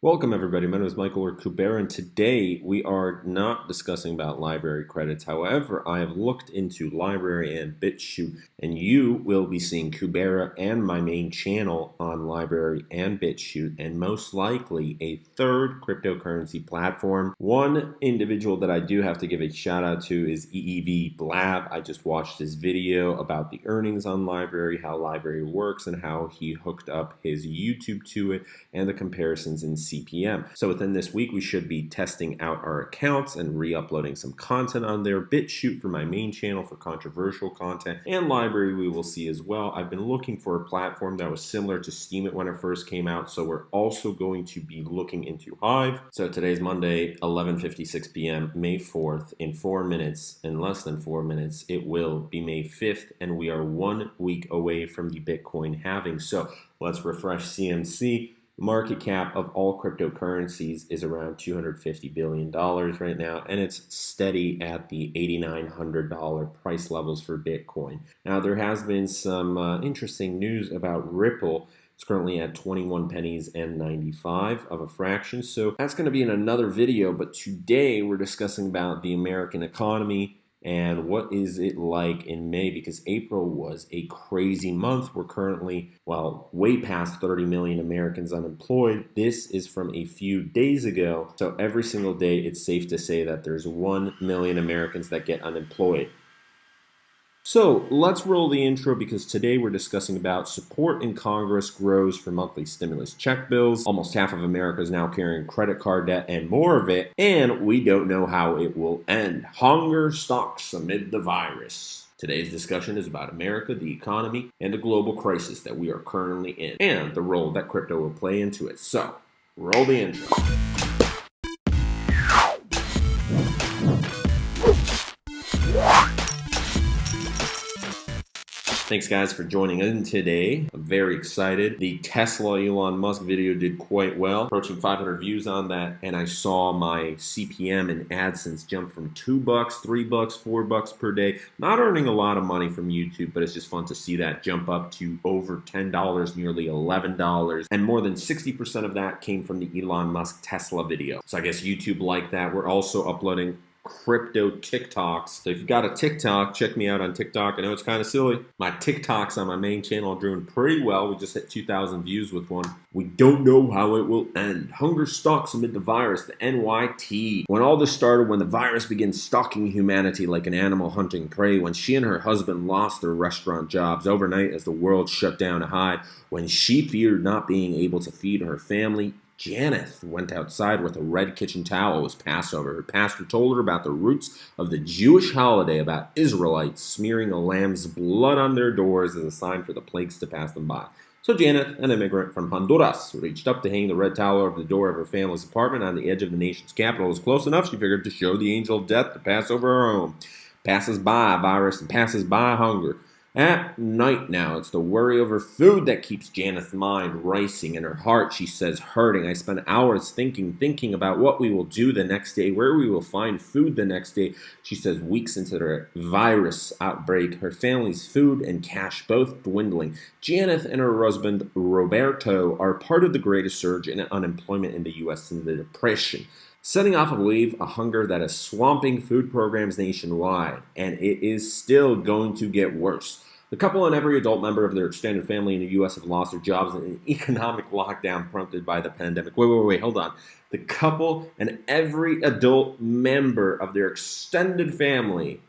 Welcome everybody, my name is Michael or Kubera, and today we are not discussing about library credits. However, I have looked into library and BitChute, and you will be seeing Kubera and my main channel on library and BitChute, and most likely a third cryptocurrency platform. One individual that I do have to give a shout out to is EEV Blab. I just watched his video about the earnings on library, how library works, and how he hooked up his YouTube to it, and the comparisons in CPM. So within this week, we should be testing out our accounts and re-uploading some content on there. BitChute for my main channel for controversial content, and library we will see as well. I've been looking for a platform that was similar to Steemit when it first came out, so we're also going to be looking into Hive. So today's Monday, 11:56 p.m., May 4th. In 4 minutes, in less than 4 minutes, it will be May 5th, and we are 1 week away from the Bitcoin halving. So let's refresh CMC. Market cap of all cryptocurrencies is around $250 billion right now, and it's steady at the $8,900 price levels for Bitcoin. Now, there has been some interesting news about Ripple. It's currently at 21 pennies and 95 of a fraction, so that's going to be in another video, but today we're discussing about the American economy and what is it like in May, because April was a crazy month. We're currently, way past 30 million Americans unemployed. This is from a few days ago. So every single day, it's safe to say that there's 1 million Americans that get unemployed. So let's roll the intro, because today we're discussing about support in Congress grows for monthly stimulus check bills. Almost half of America is now carrying credit card debt and more of it, and we don't know how it will end. Hunger stalks amid the virus. Today's discussion is about America, the economy, and the global crisis that we are currently in, and the role that crypto will play into it. So, roll the intro. Thanks guys for joining in today. I'm very excited. The Tesla Elon Musk video did quite well, approaching 500 views on that, and I saw my CPM and AdSense jump from $2, $3, $4 per day. Not earning a lot of money from YouTube, but it's just fun to see that jump up to over $10, nearly $11, and more than 60% of that came from the Elon Musk Tesla video. So I guess YouTube liked that. We're also uploading crypto TikToks. So if you've got a TikTok, check me out on TikTok. I know it's kind of silly. My TikToks on my main channel are doing pretty well. We just hit 2,000 views with one. We don't know how it will end. Hunger stalks amid the virus, the NYT. When all this started, when the virus began stalking humanity like an animal hunting prey, when she and her husband lost their restaurant jobs overnight as the world shut down to hide, when she feared not being able to feed her family, Janeth went outside with a red kitchen towel. It was Passover. Her pastor told her about the roots of the Jewish holiday, about Israelites smearing a lamb's blood on their doors as a sign for the plagues to pass them by. So Janeth, an immigrant from Honduras, reached up to hang the red towel over the door of her family's apartment on the edge of the nation's capital. It was close enough, she figured, to show the angel of death to pass over her home. Passes by virus and passes by hunger. At night now, it's the worry over food that keeps Janeth's mind racing, and her heart, she says, hurting. I spent hours thinking about what we will do the next day, where we will find food the next day. She says weeks into the virus outbreak, her family's food and cash both dwindling. Janeth and her husband, Roberto, are part of the greatest surge in unemployment in the U.S. since the Depression, setting off a wave of hunger that is swamping food programs nationwide, and it is still going to get worse. The couple and every adult member of their extended family in the U.S. have lost their jobs in an economic lockdown prompted by the pandemic. Wait, hold on. The couple and every adult member of their extended family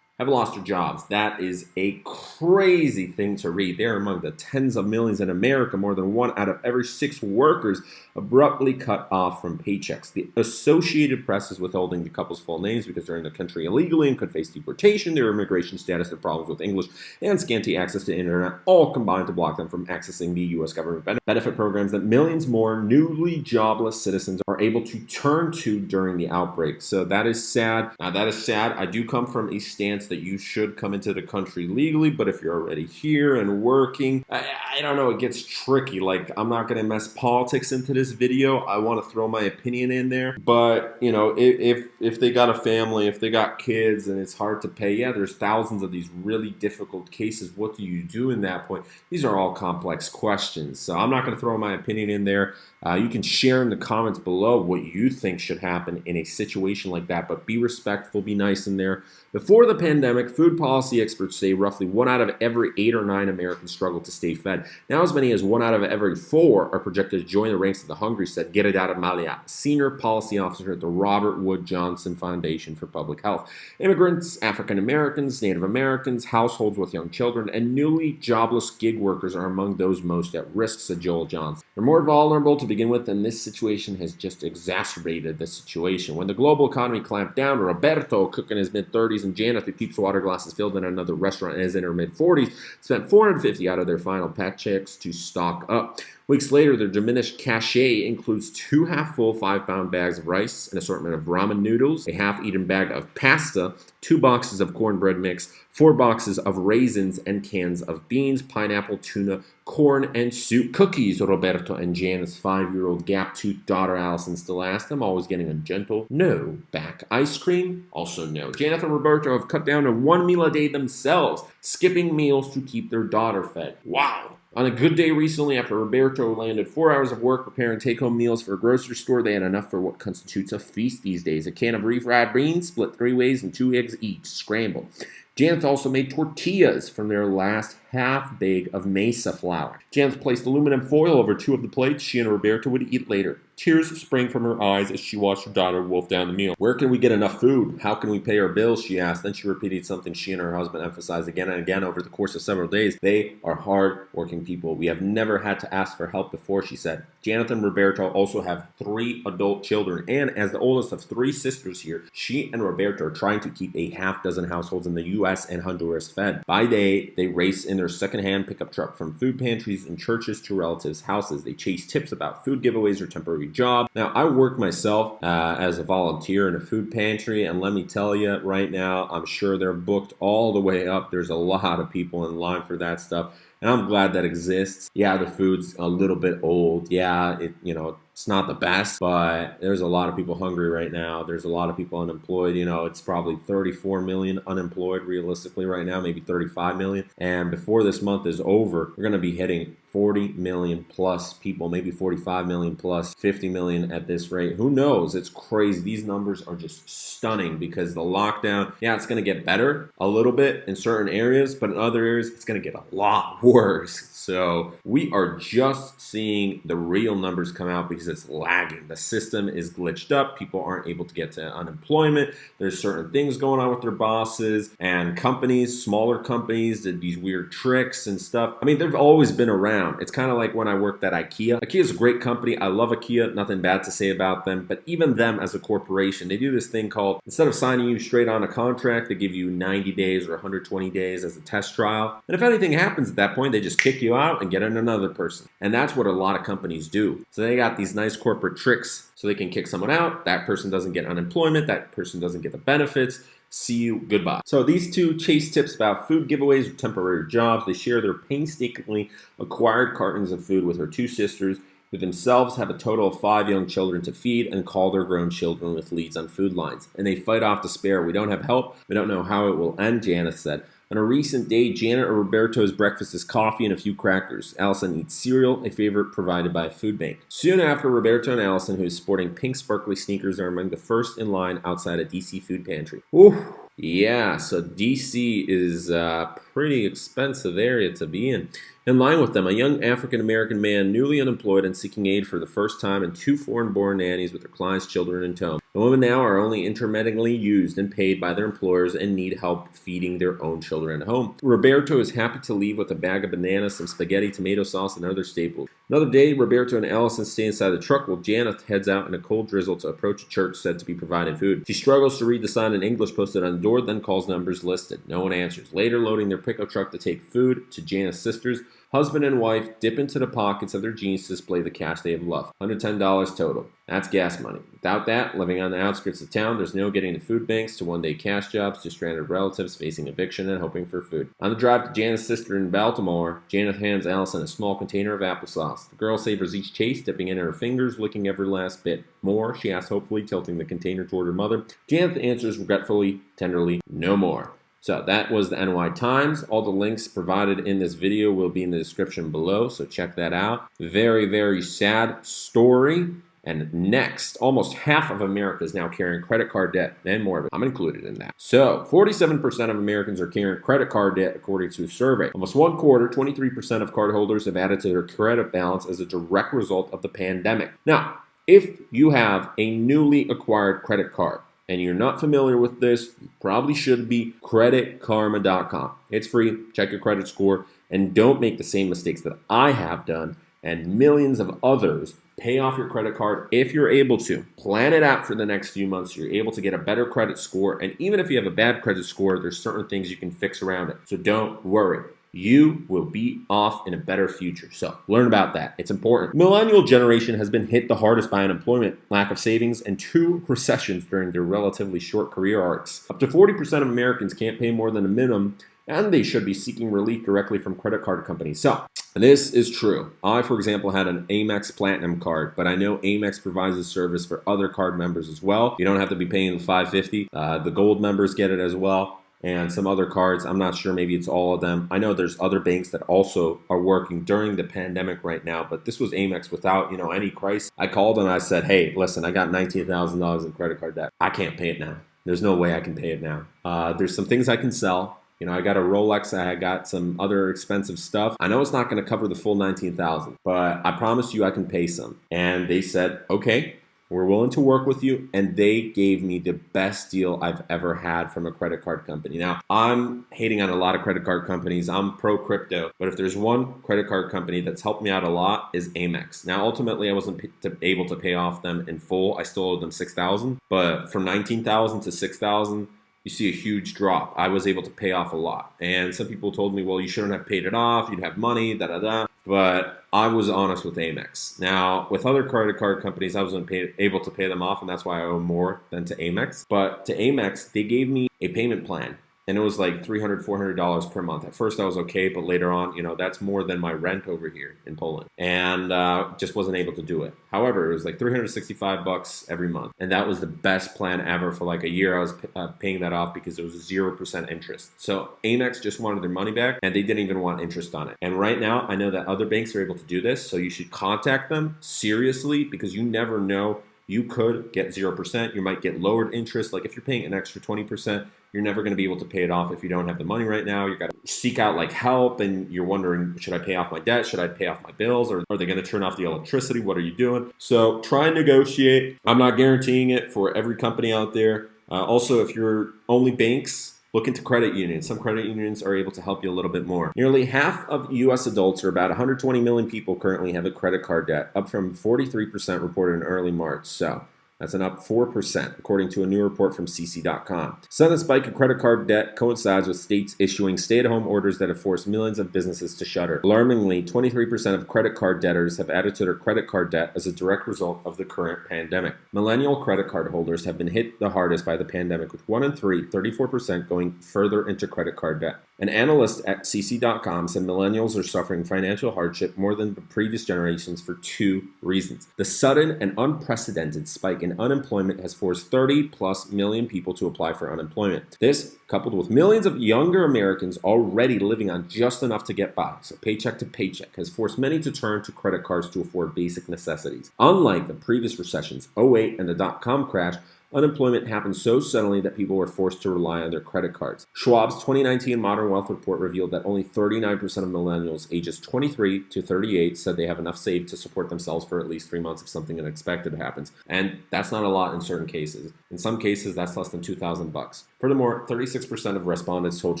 have lost their jobs. That is a crazy thing to read. They're among the tens of millions in America. More than 1 out of every 6 workers abruptly cut off from paychecks. The Associated Press is withholding the couple's full names because they're in the country illegally and could face deportation. Their immigration status, their problems with English, and scanty access to internet all combined to block them from accessing the U.S. government benefit programs that millions more newly jobless citizens are are able to turn to during the outbreak. So that is sad. I do come from a stance that you should come into the country legally, but if you're already here and working, I don't know, it gets tricky. Like, I'm not going to mess politics into this video. I want to throw my opinion in there. But, you know, if they got a family, if they got kids and it's hard to pay, yeah, there's thousands of these really difficult cases. What do you do in that point? These are all complex questions. So I'm not going to throw my opinion in there. You can share in the comments below what you think should happen in a situation like that, but be respectful, be nice in there. Before the pandemic, food policy experts say roughly 1 out of every 8 or 9 Americans struggle to stay fed. Now as many as 1 out of every 4 are projected to join the ranks of the hungry, said Gerard Malia, senior policy officer at the Robert Wood Johnson Foundation for Public Health. Immigrants, African Americans, Native Americans, households with young children, and newly jobless gig workers are among those most at risk, said Joel Johnson. They're more vulnerable to begin with, and this situation has just exacerbated the situation. When the global economy clamped down, Roberto, cook in his mid-30s, and Janet, who keeps water glasses filled in another restaurant and is in her mid-40s, spent $450 out of their final paychecks to stock up. Weeks later, their diminished cachet includes 2 half-full 5-pound bags of rice, an assortment of ramen noodles, a half-eaten bag of pasta, 2 boxes of cornbread mix, 4 boxes of raisins, and cans of beans, pineapple, tuna, corn, and soup. Cookies, Roberto and Janet's 5-year-old gap-toothed daughter Allison still asked them, always getting a gentle no back. Ice cream? Also no. Janet and Roberto have cut down to 1 meal a day themselves, skipping meals to keep their daughter fed. Wow! On a good day recently, after Roberto landed 4 hours of work preparing take-home meals for a grocery store, they had enough for what constitutes a feast these days. A can of refried beans, split 3 ways, and 2 eggs each, scrambled. Janet also made tortillas from their last half bag of mesa flour. Janet placed aluminum foil over 2 of the plates she and Roberto would eat later. Tears sprang from her eyes as she watched her daughter wolf down the meal. Where can we get enough food? How can we pay our bills? She asked. Then she repeated something she and her husband emphasized again and again over the course of several days. They are hard-working people. We have never had to ask for help before, she said. Janet and Roberto also have 3 adult children, and as the oldest of 3 sisters here, she and Roberto are trying to keep a half-dozen households in the U.S. and Honduras fed. By day, they race in their second-hand pickup truck from food pantries and churches to relatives' houses. They chase tips about food giveaways or temporary job. Now, I work myself as a volunteer in a food pantry, and let me tell you right now, I'm sure they're booked all the way up. There's a lot of people in line for that stuff, and I'm glad that exists. Yeah, the food's a little bit old. Yeah, it's not the best, but there's a lot of people hungry right now. There's a lot of people unemployed. It's probably 34 million unemployed realistically right now, maybe 35 million. And before this month is over, we're going to be hitting 40 million plus people, maybe 45 million plus, 50 million at this rate. Who knows? It's crazy. These numbers are just stunning because the lockdown, yeah, it's going to get better a little bit in certain areas, but in other areas, it's going to get a lot worse. So we are just seeing the real numbers come out because it's lagging. The system is glitched up. People aren't able to get to unemployment. There's certain things going on with their bosses, and companies, smaller companies, did these weird tricks and stuff. I mean, they've always been around. It's kind of like when I worked at IKEA. IKEA is a great company. I love IKEA. Nothing bad to say about them. But even them as a corporation, they do this thing called, instead of signing you straight on a contract, they give you 90 days or 120 days as a test trial. And if anything happens at that point, they just kick you out and get in another person. And that's what a lot of companies do. So they got these nice corporate tricks so they can kick someone out. That person doesn't get unemployment. That person doesn't get the benefits. See you, goodbye. So these 2 chase tips about food giveaways or temporary jobs. They share their painstakingly acquired cartons of food with her 2 sisters, who themselves have a total of 5 young children to feed and call their grown children with leads on food lines. And they fight off despair. We don't have help. We don't know how it will end, Janet said. On a recent day, Janet or Roberto's breakfast is coffee and a few crackers. Allison eats cereal, a favorite provided by a food bank. Soon after, Roberto and Allison, who is sporting pink sparkly sneakers, are among the first in line outside a DC food pantry. Ooh, yeah, so DC is a pretty expensive area to be in. In line with them, a young African-American man, newly unemployed and seeking aid for the first time, and 2 foreign-born nannies with their clients' children in tow. The women now are only intermittently used and paid by their employers and need help feeding their own children at home. Roberto is happy to leave with a bag of bananas, some spaghetti, tomato sauce, and other staples. Another day, Roberto and Allison stay inside the truck while Janet heads out in a cold drizzle to approach a church said to be providing food. She struggles to read the sign in English posted on the door, then calls numbers listed. No one answers. Later, loading their pickup truck to take food to Janet's sisters, Husband and wife dip into the pockets of their jeans to display the cash they have left. $110 total. That's gas money. Without that, living on the outskirts of town, there's no getting to food banks, to one-day cash jobs, to stranded relatives facing eviction and hoping for food. On the drive to Janet's sister in Baltimore, Janet hands Allison a small container of applesauce. The girl savors each taste, dipping in her fingers, licking every last bit. More, she asks, hopefully tilting the container toward her mother. Janet answers regretfully, tenderly, no more. So that was the NY Times. All the links provided in this video will be in the description below, so check that out. Very, very sad story. And next, almost half of America is now carrying credit card debt, and more of it. I'm included in that. So 47% of Americans are carrying credit card debt, according to a survey. Almost one quarter, 23% of cardholders have added to their credit balance as a direct result of the pandemic. Now, if you have a newly acquired credit card, and you're not familiar with this, you probably should be. creditkarma.com. It's free. Check your credit score, and don't make the same mistakes that I have done and millions of others. Pay off your credit card if you're able to. Plan it out for the next few months so you're able to get a better credit score. And even if you have a bad credit score, there's certain things you can fix around it. So don't worry. You will be off in a better future. So learn about that. It's important. Millennial generation has been hit the hardest by unemployment, lack of savings, and 2 recessions during their relatively short career arcs. Up to 40% of Americans can't pay more than a minimum, and they should be seeking relief directly from credit card companies. So this is true. I, for example, had an Amex Platinum card, but I know Amex provides a service for other card members as well. You don't have to be paying the $5.50. The gold members get it as well. And some other cards, I'm not sure, maybe it's all of them. I know there's other banks that also are working during the pandemic right now, but this was Amex without, any crisis. I called and I said, hey, listen, I got $19,000 in credit card debt. I can't pay it now. There's no way I can pay it now. There's some things I can sell. I got a Rolex, I got some other expensive stuff. I know it's not going to cover the full $19,000, but I promise you I can pay some. And they said, okay, we're willing to work with you. And they gave me the best deal I've ever had from a credit card company. Now, I'm hating on a lot of credit card companies. I'm pro crypto, but if there's one credit card company that's helped me out a lot is Amex. Now, ultimately, I wasn't able to pay off them in full. I still owed them $6,000, but from $19,000 to $6,000, you see a huge drop. I was able to pay off a lot. And some people told me, well, you shouldn't have paid it off. You'd have money, da-da-da. But I was honest with Amex. Now, with other credit card companies, I wasn't able to pay them off, and that's why I owe more than to Amex. But to Amex, they gave me a payment plan. And it was like $300, $400 per month. At first I was okay, but later on, that's more than my rent over here in Poland. And just wasn't able to do it. However, it was like $365 every month. And that was the best plan ever. For like a year, I was paying that off because there was 0% interest. So Amex just wanted their money back, and they didn't even want interest on it. And right now, I know that other banks are able to do this. So you should contact them seriously, because you never know. You could get 0%. You might get lowered interest. Like if you're paying an extra 20%, you're never going to be able to pay it off if you don't have the money right now. You got to seek out like help, and you're wondering, should I pay off my debt? Should I pay off my bills? Or are they going to turn off the electricity? What are you doing? So try and negotiate. I'm not guaranteeing it for every company out there. Also, if you're only banks, look into credit unions. Some credit unions are able to help you a little bit more. Nearly half of U.S. adults, or about 120 million people, currently have a credit card debt, up from 43% reported in early March. So that's an up 4%, according to a new report from cc.com. Sudden spike in credit card debt coincides with states issuing stay-at-home orders that have forced millions of businesses to shutter. Alarmingly, 23% of credit card debtors have added to their credit card debt as a direct result of the current pandemic. Millennial credit card holders have been hit the hardest by the pandemic, with 1 in 3, 34%, going further into credit card debt. An analyst at cc.com said millennials are suffering financial hardship more than the previous generations for 2 reasons. The sudden and unprecedented spike in unemployment has forced 30+ million people to apply for unemployment. This, coupled with millions of younger Americans already living on just enough to get by, so paycheck to paycheck, has forced many to turn to credit cards to afford basic necessities. Unlike the previous recessions, 2008 and the dot-com crash, unemployment happened so suddenly that people were forced to rely on their credit cards. Schwab's 2019 Modern Wealth Report revealed that only 39% of millennials ages 23 to 38 said they have enough saved to support themselves for at least 3 months if something unexpected happens. And that's not a lot in certain cases. In some cases, that's less than $2,000. Furthermore, 36% of respondents told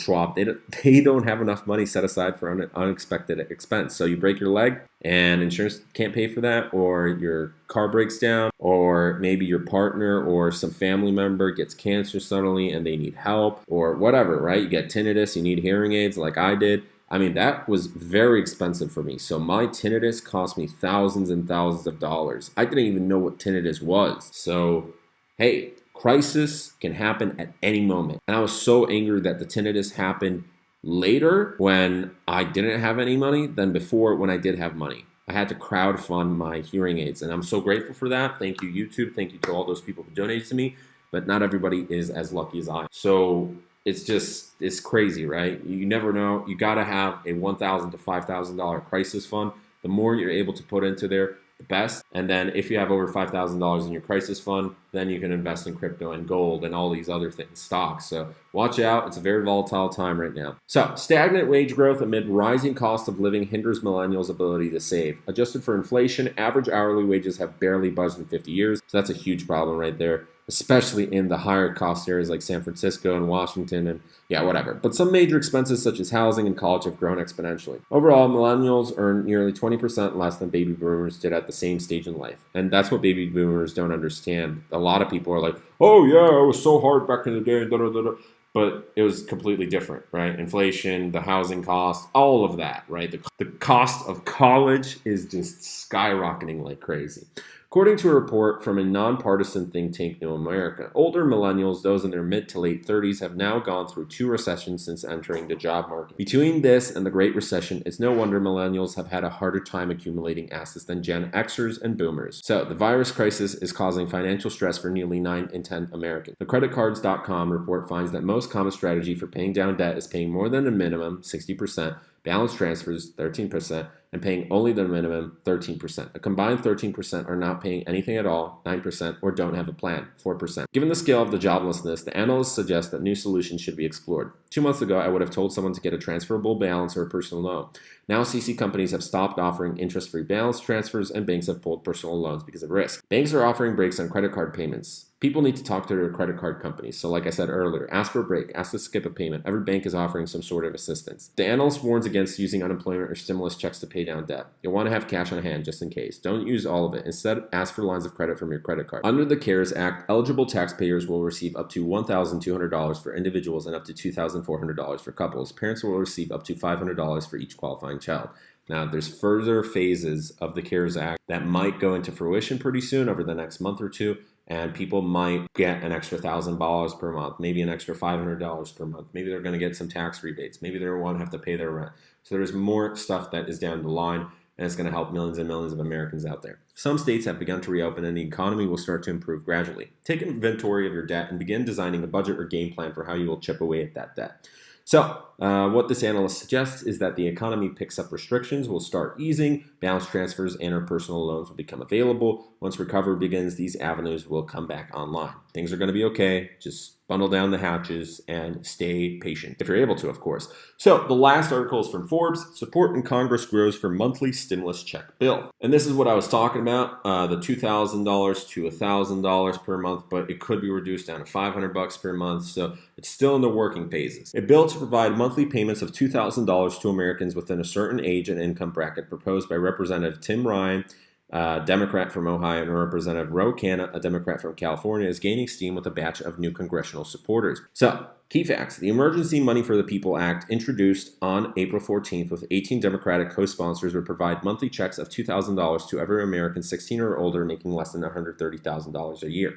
Schwab they don't have enough money set aside for an unexpected expense. So you break your leg and insurance can't pay for that, or your car breaks down, or maybe your partner or some family member gets cancer suddenly and they need help, or whatever, right? You get tinnitus, you need hearing aids like I did. I mean, that was very expensive for me. So my tinnitus cost me thousands and thousands of dollars. I didn't even know what tinnitus was. So, hey, crisis can happen at any moment. And I was so angry that the tinnitus happened later when I didn't have any money than before when I did have money. I had to crowdfund my hearing aids, and I'm so grateful for that. Thank you, YouTube. Thank you to all those people who donated to me, but not everybody is as lucky as I. So it's crazy, right? You never know. You got to have a $1,000 to $5,000 crisis fund. The more you're able to put into there, the best. And then if you have over $5,000 in your crisis fund, then you can invest in crypto and gold and all these other things, stocks. So watch out. It's a very volatile time right now. So stagnant wage growth amid rising cost of living hinders millennials' ability to save. Adjusted for inflation, average hourly wages have barely budged in 50 years. So that's a huge problem right there, especially in the higher cost areas like San Francisco and Washington and whatever. But some major expenses such as housing and college have grown exponentially. Overall, millennials earn nearly 20% less than baby boomers did at the same stage in life. And that's what baby boomers don't understand. A lot of people are like, oh yeah, it was so hard back in the day, da, da, da, da. But it was completely different, right? Inflation, the housing cost, all of that, right? The cost of college is just skyrocketing like crazy. According to a report from a nonpartisan think tank, New America, older millennials, those in their mid to late 30s, have now gone through 2 recessions since entering the job market. Between this and the Great Recession, it's no wonder millennials have had a harder time accumulating assets than Gen Xers and Boomers. So, the virus crisis is causing financial stress for nearly 9 in 10 Americans. The creditcards.com report finds that most common strategy for paying down debt is paying more than a minimum, 60%, balance transfers, 13%, and paying only the minimum, 13%. A combined 13% are not paying anything at all, 9%, or don't have a plan, 4%. Given the scale of the joblessness, the analysts suggest that new solutions should be explored. 2 months ago, I would have told someone to get a transferable balance or a personal loan. Now, CC companies have stopped offering interest-free balance transfers, and banks have pulled personal loans because of risk. Banks are offering breaks on credit card payments. People need to talk to their credit card companies. So like I said earlier, ask for a break, ask to skip a payment. Every bank is offering some sort of assistance. The analyst warns against using unemployment or stimulus checks to pay down debt. You'll want to have cash on hand just in case. Don't use all of it. Instead, ask for lines of credit from your credit card. Under the CARES Act, eligible taxpayers will receive up to $1,200 for individuals and up to $2,400 for couples. Parents will receive up to $500 for each qualifying child. Now, there's further phases of the CARES Act that might go into fruition pretty soon over the next month or two, and people might get an extra $1,000 per month, maybe an extra $500 per month. Maybe they're going to get some tax rebates. Maybe they won't have to pay their rent. So there's more stuff that is down the line, and it's going to help millions and millions of Americans out there. Some states have begun to reopen, and the economy will start to improve gradually. Take inventory of your debt and begin designing a budget or game plan for how you will chip away at that debt. So, what this analyst suggests is that the economy picks up restrictions, will start easing, balance transfers and or personal loans will become available. Once recovery begins, these avenues will come back online. Things are going to be okay. Just bundle down the hatches and stay patient, if you're able to, of course. So, the last article is from Forbes. Support in Congress grows for monthly stimulus check bill. And this is what I was talking about, the $2,000 to $1,000 per month, but it could be reduced down to $500 per month. So, it's still in the working phases. A bill to provide monthly payments of $2,000 to Americans within a certain age and income bracket proposed by Representative Tim Ryan, a Democrat from Ohio, and Representative Ro Khanna, a Democrat from California, is gaining steam with a batch of new congressional supporters. So, key facts. The Emergency Money for the People Act, introduced on April 14th with 18 Democratic co-sponsors, would provide monthly checks of $2,000 to every American 16 or older making less than $130,000 a year.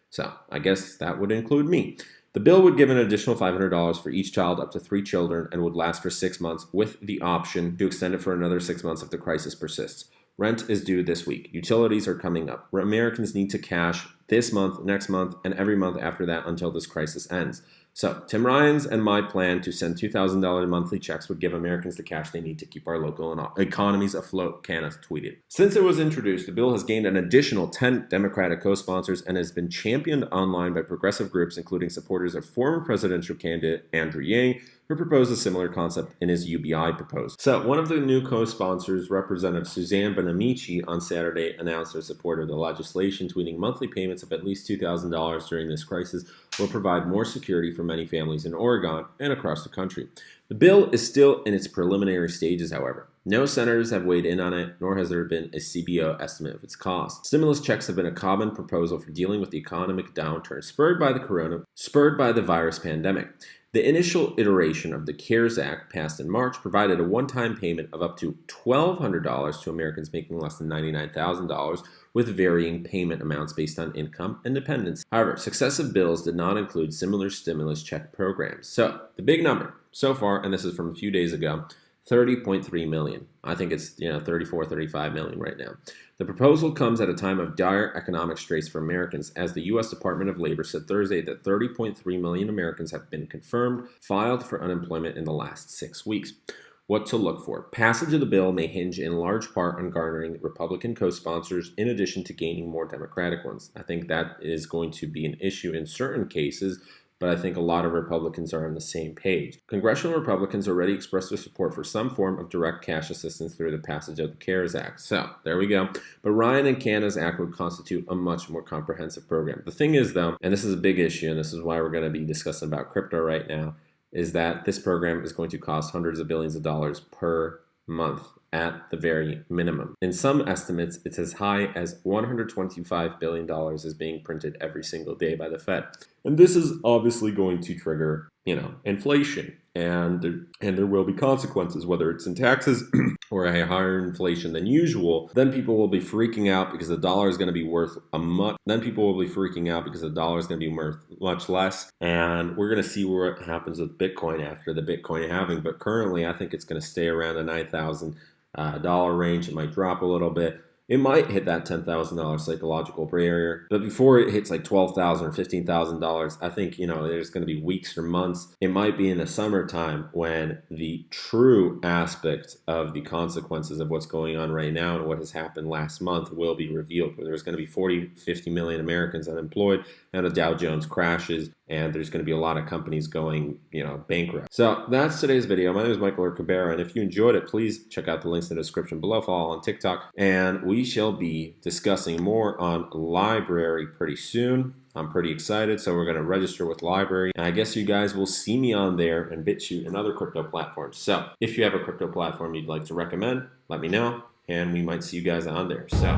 So, I guess that would include me. The bill would give an additional $500 for each child up to 3 children and would last for 6 months with the option to extend it for another 6 months if the crisis persists. Rent is due this week. Utilities are coming up. Americans need to cash this month, next month, and every month after that until this crisis ends. So, Tim Ryan's and my plan to send $2,000 monthly checks would give Americans the cash they need to keep our local economies afloat, Khanna tweeted. Since it was introduced, the bill has gained an additional 10 Democratic co-sponsors and has been championed online by progressive groups, including supporters of former presidential candidate Andrew Yang, who proposed a similar concept in his UBI proposal. So, one of the new co-sponsors, Representative Suzanne Bonamici, on Saturday announced her support of the legislation, tweeting monthly payments of at least $2,000 during this crisis will provide more security for many families in Oregon and across the country. The bill is still in its preliminary stages, however. No senators have weighed in on it, nor has there been a CBO estimate of its cost. Stimulus checks have been a common proposal for dealing with the economic downturn spurred by the virus pandemic. The initial iteration of the CARES Act passed in March provided a one-time payment of up to $1,200 to Americans making less than $99,000 with varying payment amounts based on income and dependence. However, successive bills did not include similar stimulus check programs. So, the big number so far, and this is from a few days ago, 30.3 million. I think it's 34, 35 million right now. The proposal comes at a time of dire economic straits for Americans, as the U.S. Department of Labor said Thursday that 30.3 million Americans have been confirmed filed for unemployment in the last 6 weeks. What to look for. Passage of the bill may hinge in large part on garnering Republican co-sponsors in addition to gaining more Democratic ones. I think that is going to be an issue in certain cases, but I think a lot of Republicans are on the same page. Congressional Republicans already expressed their support for some form of direct cash assistance through the passage of the CARES Act. So, there we go. But Ryan and Canada's act would constitute a much more comprehensive program. The thing is, though, and this is a big issue, and this is why we're going to be discussing about crypto right now, is that this program is going to cost hundreds of billions of dollars per month at the very minimum. In some estimates, it's as high as $125 billion is being printed every single day by the Fed. And this is obviously going to trigger, inflation. And there will be consequences, whether it's in taxes or a higher inflation than usual. Then people will be freaking out because the dollar is going to be worth Then people will be freaking out because the dollar is going to be worth much less. And we're going to see what happens with Bitcoin after the Bitcoin halving. But currently, I think it's going to stay around the $9,000 range. It might drop a little bit. It might hit that $10,000 psychological barrier, but before it hits like $12,000 or $15,000, I think, there's going to be weeks or months. It might be in the summertime when the true aspect of the consequences of what's going on right now and what has happened last month will be revealed, where there's going to be 40, 50 million Americans unemployed, and the Dow Jones crashes, and there's going to be a lot of companies going, bankrupt. So that's today's video. My name is Michael or Kubera, and if you enjoyed it, please check out the links in the description below. Follow on TikTok, and we shall be discussing more on Library pretty soon. I'm pretty excited, so we're going to register with Library, and I guess you guys will see me on there and BitChute and other crypto platforms. So if you have a crypto platform you'd like to recommend, let me know, and we might see you guys on there. So